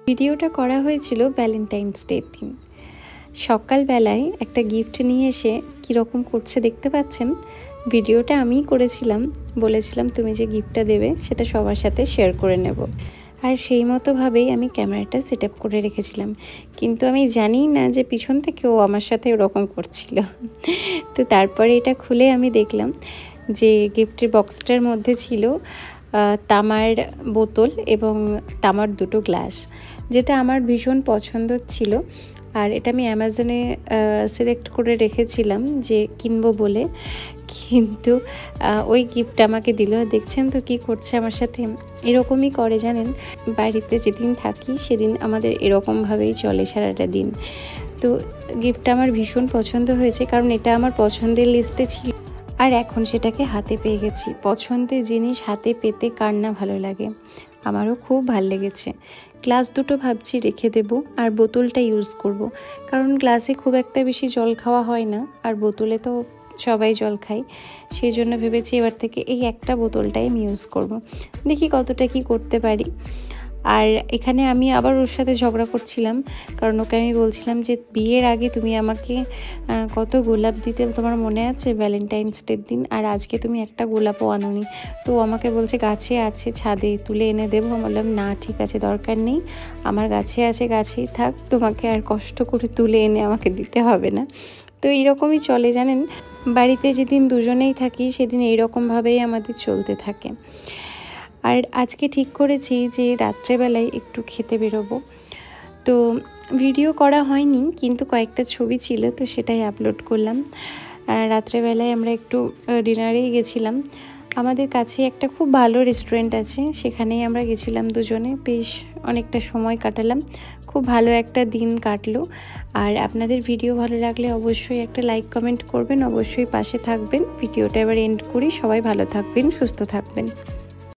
ভিডিওটা করা হয়েছিল ভ্যালেন্টাইন্স ডে দিন। সকালবেলায় একটা গিফট নিয়ে এসে কীরকম করছে দেখতে পাচ্ছেন। ভিডিওটা আমিই করেছিলাম, বলেছিলাম তুমি যে গিফটটা দেবে সেটা সবার সাথে শেয়ার করে নেব। আর সেই মতোভাবেই আমি ক্যামেরাটা সেট আপ করে রেখেছিলাম, কিন্তু আমি জানি না যে পিছন থেকে ও আমার সাথে ওরকম করছিল। তো তারপরে এটা খুলে আমি দেখলাম যে গিফটের বক্সটার মধ্যে ছিল তামার বোতল এবং তামার দুটো গ্লাস, যেটা আমার ভীষণ পছন্দ ছিল। আর এটা আমি অ্যামাজনে সিলেক্ট করে রেখেছিলাম যে কিনবো বলে, কিন্তু ওই গিফট আমাকে দিল। দেখছেন তো কী করছে আমার সাথে, এরকমই করে জানেন। বাড়িতে যেদিন থাকি সেদিন আমাদের এরকমভাবেই চলে সারাটা দিন। তো গিফটটা আমার ভীষণ পছন্দ হয়েছে, কারণ এটা আমার পছন্দের লিস্টে ছিল। আর এখন সেটাকে হাতে পেয়ে গেছি। পছন্দের জিনিস হাতে পেতে কার না ভালো লাগে, আমারও খুব ভালো লেগেছে। গ্লাস দুটো ভাবছি রেখে দেব, আর বোতলটা ইউজ করব, কারণ গ্লাসে খুব একটা বেশি জল খাওয়া হয় না, আর বোতলে তো সবাই জল খায়। সেই জন্য ভেবেছি এবার থেকে এই একটা বোতলটাই আমি ইউজ করব, দেখি কতটা কি করতে পারি। আর এখানে আমি আবার ওর সাথে ঝগড়া করছিলাম, কারণ ওকে আমি বলছিলাম যে বিয়ের আগে তুমি আমাকে কত গোলাপ দিতে, তোমার মনে আছে ভ্যালেন্টাইন্স ডের দিন, আর আজকে তুমি একটা গোলাপও আনোনি। তো আমাকে বলছে গাছে আছে, ছাদে তুলে এনে দেবো। বললাম না ঠিক আছে, দরকার নেই, আমার গাছে আছে, গাছেই থাক, তোমাকে আর কষ্ট করে তুলে এনে আমাকে দিতে হবে না। তো এইরকমই চলে জানেন, বাড়িতে যেদিন দুজনেই থাকি সেদিন এইরকমভাবেই আমাদের চলতে থাকে। আর আজকে ঠিক করেছি যে রাত্রেবেলায় একটু খেতে বেরোবো। তো ভিডিও করা হয়নি, কিন্তু কয়েকটা ছবি ছিল, তো সেটাই আপলোড করলাম। রাত্রেবেলায় আমরা একটু ডিনারেই গেছিলাম। আমাদের কাছে একটা খুব ভালো রেস্টুরেন্ট আছে, সেখানেই আমরা গেছিলাম দুজনে, বেশ অনেকটা সময় কাটালাম, খুব ভালো একটা দিন কাটলো। আর আপনাদের ভিডিও ভালো লাগলে অবশ্যই একটা লাইক কমেন্ট করবেন, অবশ্যই পাশে থাকবেন। ভিডিওটা এবার এন্ড করি, সবাই ভালো থাকবেন, সুস্থ থাকবেন।